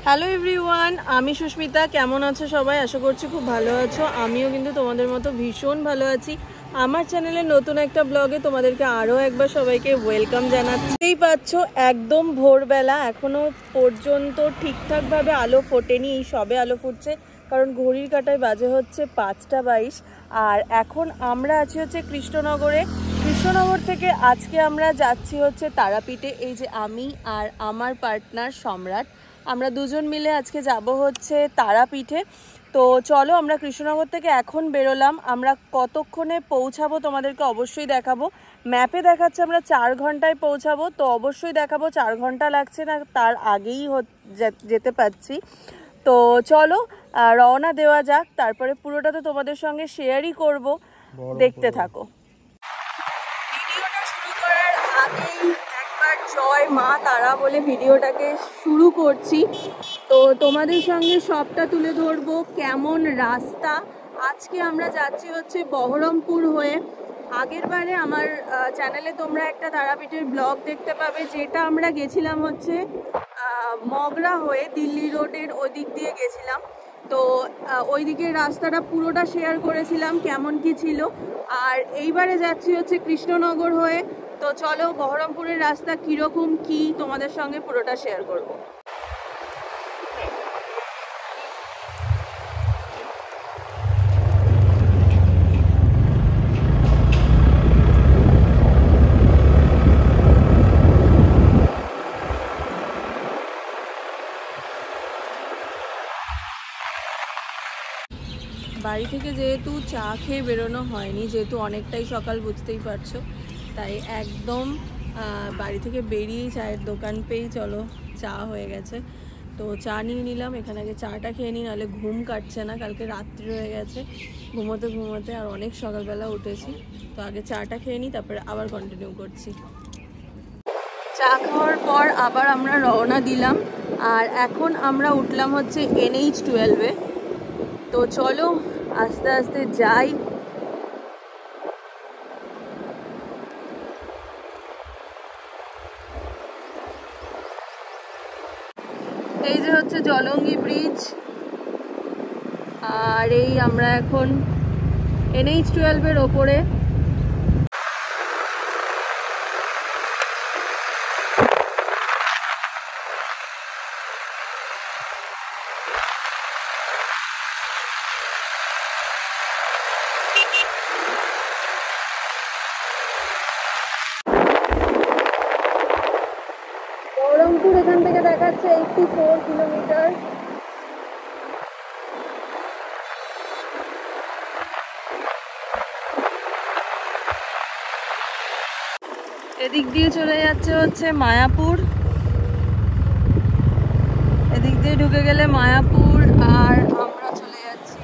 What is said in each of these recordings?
Hello everyone, আমি সুস্মিতা। কেমন আছো সবাই? আশা করছি খুব ভালো আছো। আমিও কিন্তু তোমাদের মতো ভীষণ ভালো আছি। আমার চ্যানেলে নতুন একটা ব্লগে তোমাদেরকে আরও একবার সবাইকে ওয়েলকাম জানাচ্ছেই পাচ্ছ। একদম ভোরবেলা, এখনও পর্যন্ত ঠিকঠাকভাবে আলো ফোটেনি, এই সবে আলো ফুটছে, কারণ ঘড়ির কাঁটায় বাজে হচ্ছে 5টা 22। আর এখন আমরা আছি হচ্ছে কৃষ্ণনগরে। কৃষ্ণনগর থেকে আজকে আমরা যাচ্ছি হচ্ছে তারাপীঠে। এই যে আমি আর আমার পার্টনার সম্রাট, আমরা দুজন মিলে আজকে যাব হচ্ছে তারাপীঠে। তো চলো, আমরা কৃষ্ণনগর থেকে এখন বেরোলাম। আমরা কতক্ষণে পৌঁছাবো তোমাদেরকে অবশ্যই দেখাবো। ম্যাপে দেখাচ্ছে আমরা 4 ঘন্টায় পৌঁছাবো, তো অবশ্যই দেখাবো 4 ঘন্টা লাগছে না, তার আগেই যেতে পারছি। তো চলো রওনা দেওয়া যাক, তারপরে পুরোটা তো তোমাদের সঙ্গে শেয়ারই করব, দেখতে থাকো। ভিডিওটা শুরু করার আগেই একবার জয় মা তারা বলে ভিডিওটাকে শুরু করছি। তো তোমাদের সঙ্গে সবটা তুলে ধরবো, কেমন রাস্তা। আজকে আমরা যাচ্ছি হচ্ছে বহরমপুর হয়ে। আগের বারে আমার চ্যানেলে তোমরা একটা তারাপীঠের ব্লগ দেখতে পাবে, যেটা আমরা গেছিলাম হচ্ছে মগরা হয়ে, দিল্লি রোডের ওই দিক দিয়ে গেছিলাম। তো ওই দিকের রাস্তাটা পুরোটা শেয়ার করেছিলাম কেমন কি ছিল। আর এইবারে যাচ্ছি হচ্ছে কৃষ্ণনগর হয়ে। তো চলো, বহরমপুরের রাস্তা কীরকম কি তোমাদের সঙ্গে পুরোটা শেয়ার করব। বাড়ি থেকে যেহেতু চা খেয়ে বেরোনো হয়নি, যেহেতু অনেকটাই সকাল বুঝতেই পারছো, তাই একদম বাড়ি থেকে বেরিয়েই চায়ের দোকান পেয়েই চলো চা হয়ে গেছে। তো চা নিয়ে নিলাম। এখানে আগে চাটা খেয়ে নিই, নাহলে ঘুম কাটছে না। কালকে রাত্রি হয়ে গেছে ঘুমোতে ঘুমোতে, আর অনেক সকালবেলা উঠেছি। তো আগে চাটা খেয়ে নিই, তারপরে আবার কন্টিনিউ করছি। চা খাওয়ার পর আবার আমরা রওনা দিলাম, আর এখন আমরা উঠলাম হচ্ছে NH-12-এ। তো চলো আস্তে আস্তে যাই। এই যে হচ্ছে জলঙ্গি ব্রিজ, আর এই আমরা এখন NH-12-এর ওপরে। বহরমপুর এখান থেকে দেখাচ্ছে 84 কিলোমিটার। এদিক দিয়ে চলে যাচ্ছে হচ্ছে মায়াপুর, এদিক দিয়ে ঢুকে গেলে মায়াপুর, আর আমরা চলে যাচ্ছি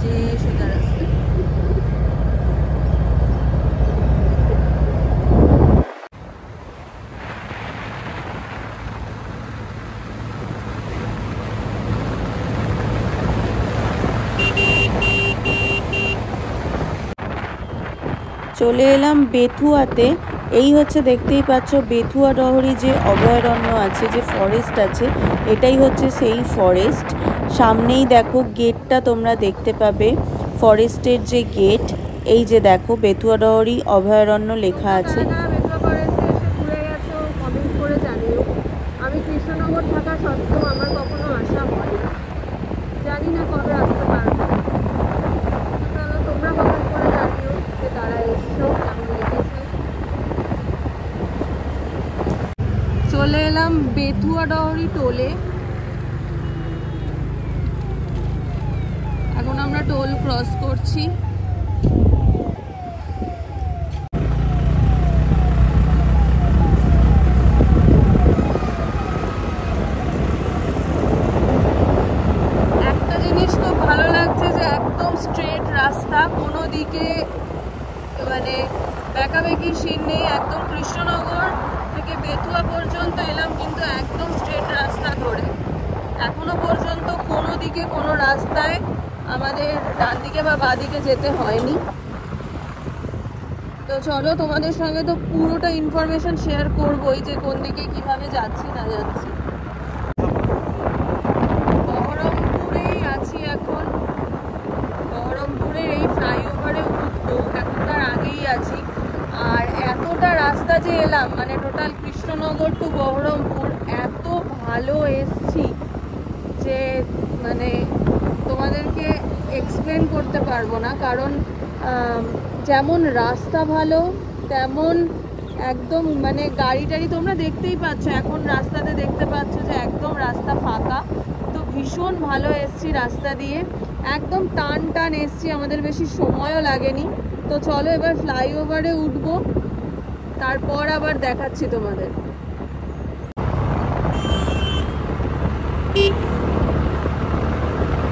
যে সোজা রাস্তা। চলে এলাম বেথুয়াতে। এই হচ্ছে দেখতেই পাচ্ছ বেথুয়া ডহরি যে অভয়ারণ্য আছে, যে ফরেস্ট আছে, এটাই হচ্ছে সেই ফরেস্ট। সামনেই দেখো গেটটা তোমরা দেখতে পাবে, ফরেস্টের যে গেট। এই যে দেখো বেথুয়া ডহরি অভয়ারণ্য লেখা আছে। আমি কৃষ্ণনগর থাকা সত্ত্বেও আমার কখনো আসা হয় না, জানি না কবে আসতে পারবো। তোমরা কমেন্ট করে জানিও যে তারা এসছো, কেমন লেগেছে। চলে এলাম বেথুয়া ডহরি টোলে। এখন আমরা টোল ক্রস করছি। একটা জিনিস খুব ভালো লাগছে যে একদম স্ট্রেট রাস্তা, কোনো দিকে মানে বেঁকাবেঁকি সিন নেই। একদম কৃষ্ণনগর থেকে বেথুয়া পর্যন্ত এলাম, কিন্তু একদম স্ট্রেট রাস্তা ধরে। এখনো পর্যন্ত কোনো দিকে কোনো রাস্তায় আমাদের ডান দিকে বা বাঁ দিকে যেতে হয়নি। তো চলো, তোমাদের সঙ্গে তো পুরোটা ইনফরমেশন শেয়ার করবোই, যে কোন দিকে কিভাবে যাচ্ছি না যাচ্ছি। ভালো এসছি যে মানে তোমাদেরকে এক্সপ্লেন করতে পারবো না। কারণ যেমন রাস্তা ভালো তেমন একদম মানে গাড়ি টাড়ি তোমরা দেখতেই পাচ্ছ, এখন রাস্তাতে দেখতে পাচ্ছ যে একদম রাস্তা ফাঁকা। তো ভীষণ ভালো এসছি রাস্তা দিয়ে, একদম টান টান এসছি, আমাদের বেশি সময়ও লাগেনি। তো চলো এবার ফ্লাইওভারে উঠবো, তারপর আবার দেখাচ্ছি তোমাদের।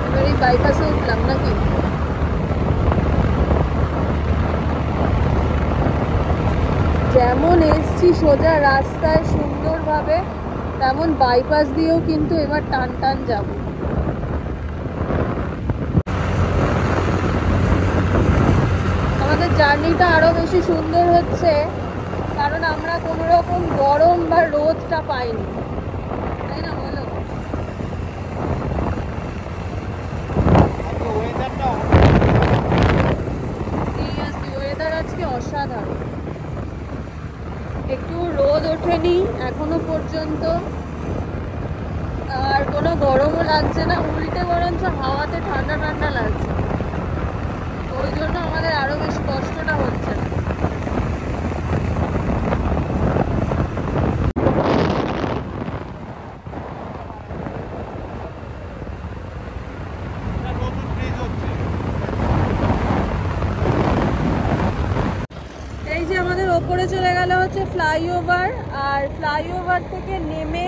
এবার এই বাইপাসে উঠলাম নাকি? যেমন এসছি সোজা রাস্তায় সুন্দরভাবে, তেমন বাইপাস দিয়েও কিন্তু এবার টান টান যাব। আমাদের জার্নিটা আরো বেশি সুন্দর হচ্ছে কারণ আমরা কোনো রকম গরম বা রোদটা পাইনি, তাই না বলো? ওয়েদার আজকে অসাধারণ, একটু রোদ ওঠেনি এখনো পর্যন্ত, আর কোনো গরমও লাগছে না, উল্টে বরঞ্চ হাওয়াতে ঠান্ডা ঠান্ডা লাগছে। ওই জন্য আমাদের আরো বেশি কষ্টটা হচ্ছে না। এই যে আমাদের ওপরে চলে গেল হচ্ছে ফ্লাইওভার, আর ফ্লাইওভার থেকে নেমে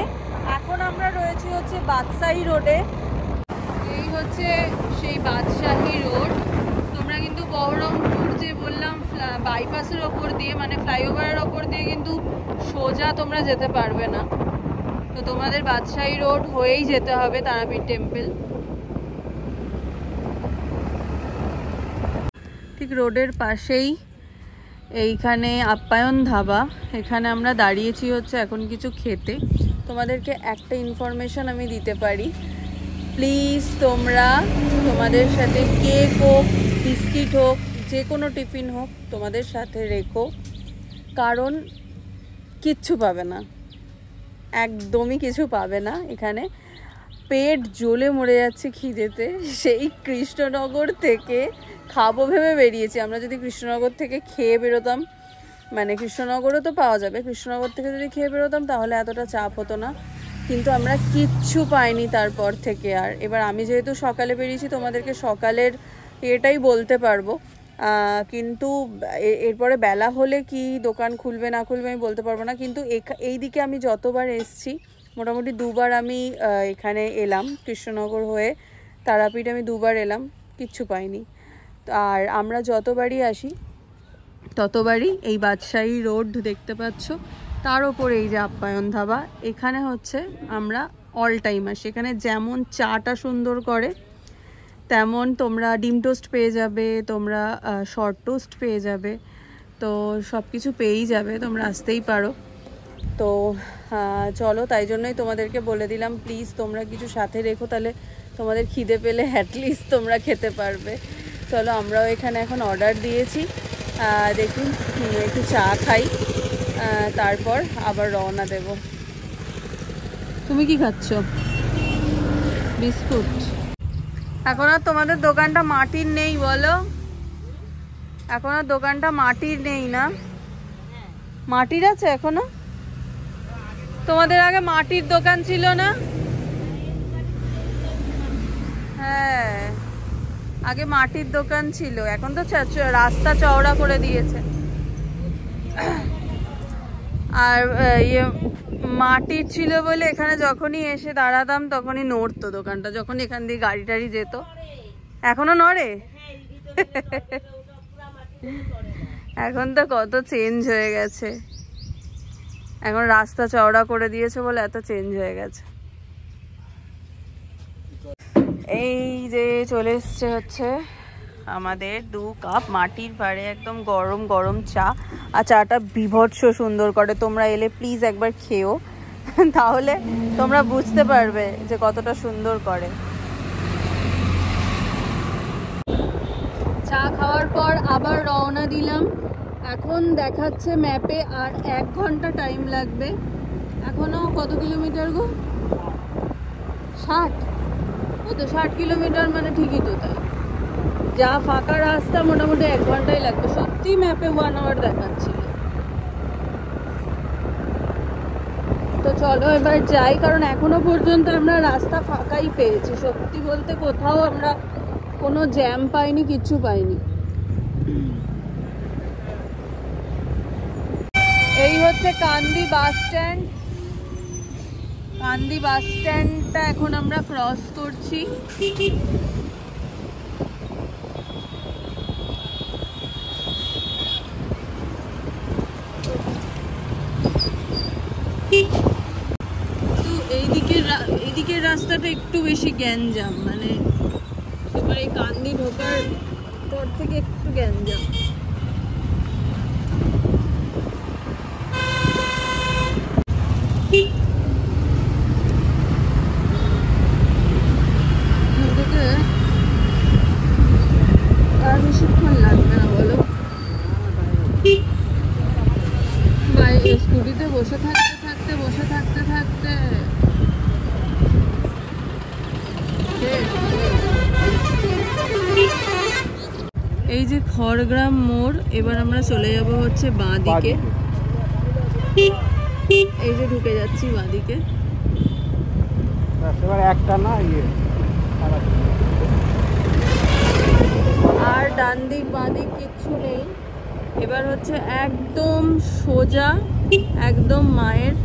এখন আমরা রয়েছি হচ্ছে বাদশাহী রোডে। এই হচ্ছে সেই বাদশাহী রোড। তোমরা কিন্তু বহরমপুর যে বললাম বাইপাসের ওপর দিয়ে মানে ফ্লাইওভারের ওপর দিয়ে কিন্তু সোজা তোমরা যেতে পারবে না, তো তোমাদের বাদশাহী রোড হয়েই যেতে হবে তারাপীঠ টেম্পল। ঠিক রোডের পাশেই এইখানে আপ্যায়ন ধাবা, এখানে আমরা দাঁড়িয়েছি হচ্ছে এখন কিছু খেতে। তোমাদেরকে একটা ইনফরমেশন আমি দিতে পারি, প্লিজ তোমরা তোমাদের সাথে কেক হোক, বিস্কিট হোক, যে কোনো টিফিন হোক তোমাদের সাথে রেখো, কারণ কিচ্ছু পাবে না, একদমই কিছু পাবে না এখানে। পেট জ্বলে মরে যাচ্ছে খিদেতে, সেই কৃষ্ণনগর থেকে খাবো ভেবে বেরিয়েছি। আমরা যদি কৃষ্ণনগর থেকে খেয়ে বেরোতাম, মানে কৃষ্ণনগরও তো পাওয়া যাবে, কৃষ্ণনগর থেকে যদি খেয়ে বেরোতাম তাহলে এতটা চাপ হতো না, কিন্তু আমরা কিচ্ছু পাইনি তারপর থেকে। আর এবার আমি যেহেতু সকালে বেরিয়েছি তোমাদেরকে সকালের এটাই বলতে পারবো, কিন্তু এরপরে বেলা হলে কি দোকান খুলবে না খুলবে আমি বলতে পারবো না। কিন্তু এই দিকে আমি যতবার এসছি মোটামুটি দুবার আমি এখানে এলাম, কৃষ্ণনগর হয়ে তারাপীঠ আমি দুবার এলাম, কিচ্ছু পাইনি। আর আমরা যতবারই আসি ততবারই এই বাদশাহী রোড দেখতে পাচ্ছ, তার ওপরে এই যে আপ্যায়ন ধাবা, এখানে হচ্ছে আমরা অল টাইম আসি। এখানে যেমন চাটা সুন্দর করে তেমন তোমরা ডিম টোস্ট পেয়ে যাবে, তোমরা শর্ট টোস্ট পেয়ে যাবে, তো সব কিছু পেয়েই যাবে, তোমরা আসতেই পারো। তো চলো, তাই জন্যই তোমাদেরকে বলে দিলাম প্লিজ তোমরা কিছু সাথে রেখো, তাহলে তোমাদের খিদে পেলে অ্যাটলিস্ট তোমরা খেতে পারবে। চলো আমরাও এখানে এখন অর্ডার দিয়েছি, দেখুন একটু চা খাই, তারপর আবার রওনা দেব। তুমি কি খাচ্ছ? বিস্কুট। এখন আর তোমাদের দোকানটা মাটির নেই বলো? এখন আর দোকানটা মাটির নেই না? মাটির আছে এখনো? তোমাদের আগে মাটির দোকান ছিল না? হ্যাঁ, আগে মাটির দোকান ছিল, এখন তো রাস্তা চওড়া করে দিয়েছে। আর ইয়ে মাটির ছিল বলে এখানে যখনই এসে দাঁড়াতাম তখনই নড়তো দোকানটা, যখন এখান দিয়ে গাড়ি টাড়ি যেত। এখনো নড়ে? এখন তো কত চেঞ্জ হয়ে গেছে, এখন রাস্তা চওড়া করে দিয়েছে বলে এত চেঞ্জ হয়ে গেছে। এই যে চলে এসছে হচ্ছে আমাদের 2 কাপ মাটির ভাঁড়ে একদম গরম গরম চা, আর চাটা বিভৎস সুন্দর করে। তোমরা এলে প্লিজ একবার খেও, তাহলে তোমরা বুঝতে পারবে যে কতটা সুন্দর করে। চা খাওয়ার পর আবার রওনা দিলাম। এখন দেখাচ্ছে ম্যাপে আর 1 ঘন্টা টাইম লাগবে। এখনো কত কিলোমিটার গো? 60, ও তো 60 কিলোমিটার মানে ঠিকই তো তাই। যা ফাঁকা রাস্তা মোটামুটি 1 ঘন্টাই লাগবে। সত্যি ম্যাপে 1 আওয়ার দেখাচ্ছিল। তো চলো এবার যাই, কারণ এখনো পর্যন্ত আমরা রাস্তা ফাঁকাই পেয়েছি। সত্যি বলতে কোথাও আমরা কোনো জ্যাম পাইনি, কিচ্ছু পাইনি। এই হচ্ছে কান্দি বাস স্ট্যান্ড। কান্দি বাস স্ট্যান্ডটা এখন আমরা ক্রস করছি। এইদিকের রাস্তাটা একটু বেশি গ্যাঞ্জাম, মানে এবার এই কান্দি ঢোকার পর থেকে একটু গ্যাঞ্জাম। আর বেশিক্ষণ লাগবে না বলো? স্কুটিতে বসে থাকতে থাকতে এই যে খড়গ্রাম মোড়। এবার আমরা চলে যাব হচ্ছে বাঁদিকে। এই যে ঢুকে যাচ্ছি বাঁদিকে। আর ডান দিক বাঁদিক কিচ্ছু নেই। এবার হচ্ছে একদম সোজা একদম মায়ের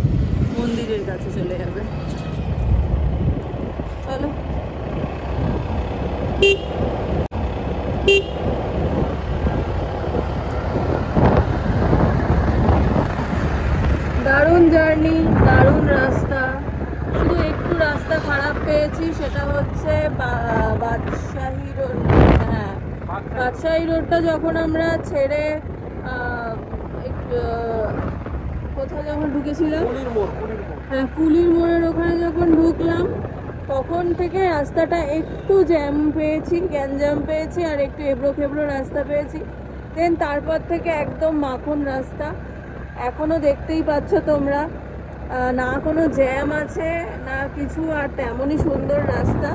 মন্দিরের কাছে চলে যাবে। চলো। দারুণ জার্নি, দারুণ রাস্তা। শুধু একটু রাস্তা খারাপ পেয়েছি, সেটা হচ্ছে বাদশাহী রোড। হ্যাঁ, বাদশাহী রোডটা যখন আমরা ছেড়ে কোথায় যখন ঢুকেছিলাম, হ্যাঁ কুলির মোড়ের ওখানে যখন ঢুকলাম, তখন থেকে রাস্তাটা একটু জ্যাম পেয়েছি, গ্যাঞ্জাম পেয়েছি, আর একটু এবড়ো খেবড়ো রাস্তা পেয়েছি। দেন তারপর থেকে একদম মাখন রাস্তা। এখনো দেখতেই পাচ্ছ তোমরা, না কোনো জ্যাম আছে না কিছু, আর তেমনই সুন্দর রাস্তা।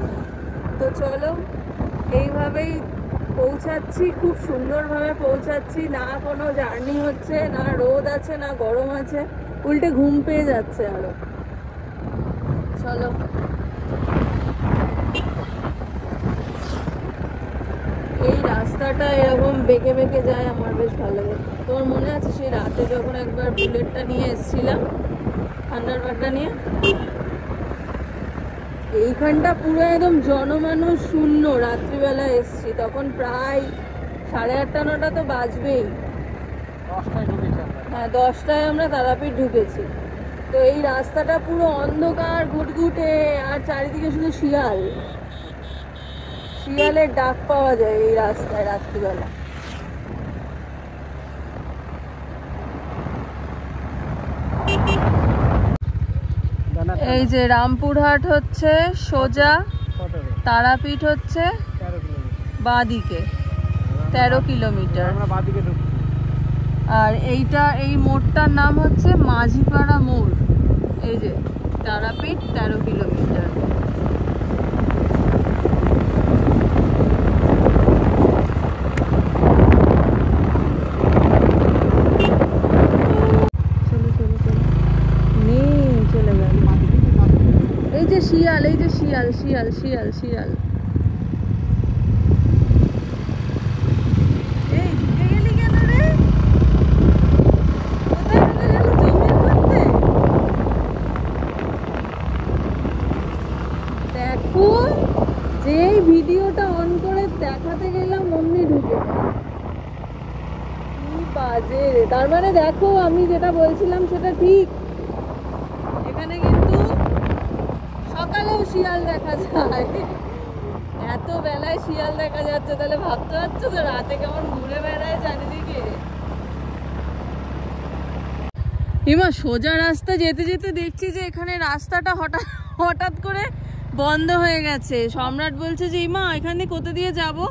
তো চলো এইভাবেই পৌঁছাচ্ছি, খুব সুন্দরভাবে পৌঁছাচ্ছি। না কোনো জার্নি হচ্ছে, না রোদ আছে না গরম আছে, উল্টে ঘুম পেয়ে যাচ্ছে আরো। চলো। এই রাস্তাটা এরকম বেঁকে বেঁকে যায়, আমার বেশ ভালো লাগে। তোমার মনে আছে সেই রাতে যখন একবার বুলেটটা নিয়ে এসেছিলাম, থান্ডারবার্ডটা নিয়ে? এইখানটা পুরো একদম জনমানুষ শূন্য। রাত্রিবেলা এসছি, তখন প্রায় 8:30 9টা তো বাজবেই। হ্যাঁ, 10টায় আমরা তারাপীঠ ঢুকেছি। তো এই রাস্তাটা পুরো অন্ধকার ঘুটঘুটে, আর চারিদিকে শুধু শিয়াল। শিয়ালের ডাক পাওয়া যায় এই রাস্তায় রাত্রিবেলা। এই যে রামপুরহাট হচ্ছে সোজা, তারাপীঠ হচ্ছে বাঁদিকে 13 কিলোমিটার। আর এইটা, এই মোড়টার নাম হচ্ছে মাঝিপাড়া মোড়। এই যে তারাপীঠ 13 কিলোমিটার। শিয়াল, এই যে শিয়াল শিয়াল শিয়াল শিয়াল। এই ঢুকে গেলি কেন রে? কোথায় ঢুকে গেলি? জমির মধ্যে? দেখো, যেই ভিডিওটা অন করে দেখাতে গেলাম অমনি ঢুকে। কি বাজে রে! তার মানে দেখো, আমি যেটা বলছিলাম সেটা ঠিক। এখানে কিন্তু সকালেও শিয়াল দেখা যায়। এত বেলায় শিয়াল দেখা যাচ্ছে, তাহলে ভাবতে পারছো তো রাতে কেমন ঘুরে বেড়ায় চারিদিকে। হিমা, সোজা রাস্তা যেতে যেতে দেখছি যে এখানে রাস্তাটা হঠাৎ করে বন্ধ হয়ে গেছে। সম্রাট বলছে যে হিমা এখানে কোথা দিয়ে যাবো,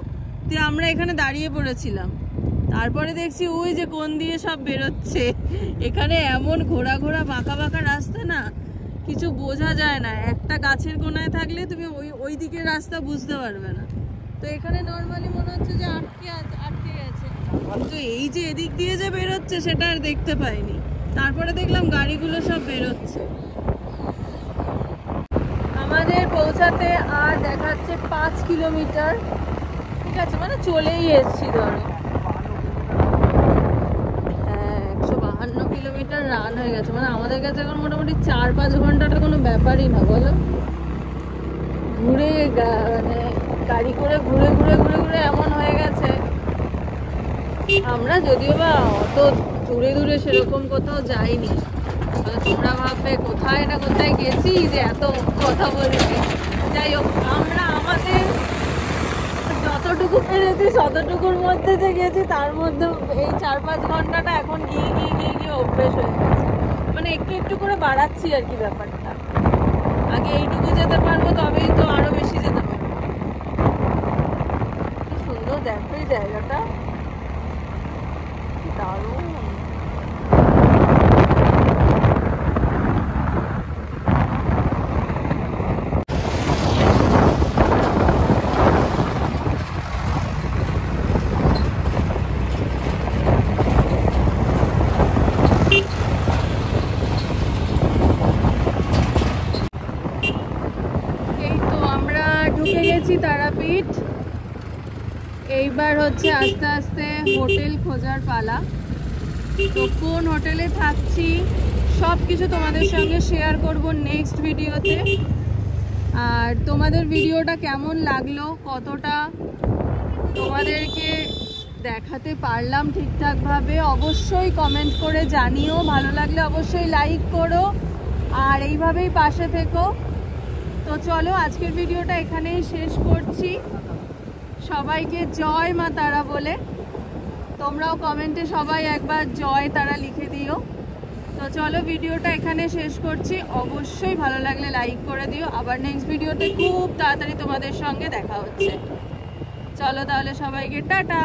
দিয়ে আমরা এখানে দাঁড়িয়ে পড়েছিলাম। তারপরে দেখছি ওই যে কোন দিয়ে সব বেরোচ্ছে। এখানে এমন ঘোরা ঘোরা বাঁকা বাঁকা রাস্তা না, কিছু বোঝা যায় না। একটা গাছের কোনায় থাকলে দেখলে তুমি ওই দিকের রাস্তা বুঝতে পারবে না। তো এখানে নর্মালি মনে হচ্ছে যে আটকে গেছে, কিন্তু এই যে এদিক দিয়ে যে বেরোচ্ছে সেটা আর দেখতে পাইনি। তারপরে দেখলাম গাড়িগুলো সব বেরোচ্ছে। আমাদের পৌঁছাতে আর দেখাচ্ছে 5 কিলোমিটার। ঠিক আছে, মানে চলেই এসছি ধরো। হ্যাঁ, 152 কিলোমিটার রান হয়ে গেছে। মানে আমাদের কাছে এখন মোটামুটি 4-5 ঘন্টাটা কোনো ব্যাপারই না, বলো। ঘুরে মানে গাড়ি করে ঘুরে ঘুরে ঘুরে ঘুরে এমন হয়ে গেছে। আমরা যদিও বা অত দূরে দূরে সেরকম কোথাও যাইনি। তোমরা ভাববে কোথায় না কোথায় গেছি যে এত কথা বলছি। যাই হোক, আমরা আমাদের যতটুকু পেরেছি ততটুকুর মধ্যে যে গেছি, তার মধ্যে এই 4-5 ঘন্টাটা এখন গিয়ে গিয়ে গিয়ে গিয়ে অভ্যেস হয়ে গেছে। মানে একটু একটু করে বাড়াচ্ছি আর কি ব্যাপারটা। আগে এইটুকু যেতে পারবো, তবেই তো আরো বেশি যেতে পারবো। কি সুন্দর দেখো এই জায়গাটা, দারুণ। তারাপীঠ। এইবার হচ্ছে আস্তে আস্তে হোটেল খোঁজার পালা। তো কোন হোটেলে থাকছি সব কিছু তোমাদের সঙ্গে শেয়ার করব নেক্সট ভিডিওতে। আর তোমাদের ভিডিওটা কেমন লাগলো, কতটা তোমাদেরকে দেখাতে পারলাম ঠিকঠাকভাবে, অবশ্যই কমেন্ট করে জানিও। ভালো লাগলে অবশ্যই লাইক করো, আর এইভাবেই পাশে থেকো। তো চলো, আজকের ভিডিওটা এখানেই শেষ করছি। সবাইকে জয় মা তারা বলে, তোমরাও কমেন্টে সবাই একবার জয় তারা লিখে দিও। তো চলো, ভিডিওটা এখানে শেষ করছি। অবশ্যই ভালো লাগলে লাইক করে দিও। আবার নেক্সট ভিডিওতে খুব তাড়াতাড়ি তোমাদের সঙ্গে দেখা হচ্ছে। চলো তাহলে, সবাইকে টাটা।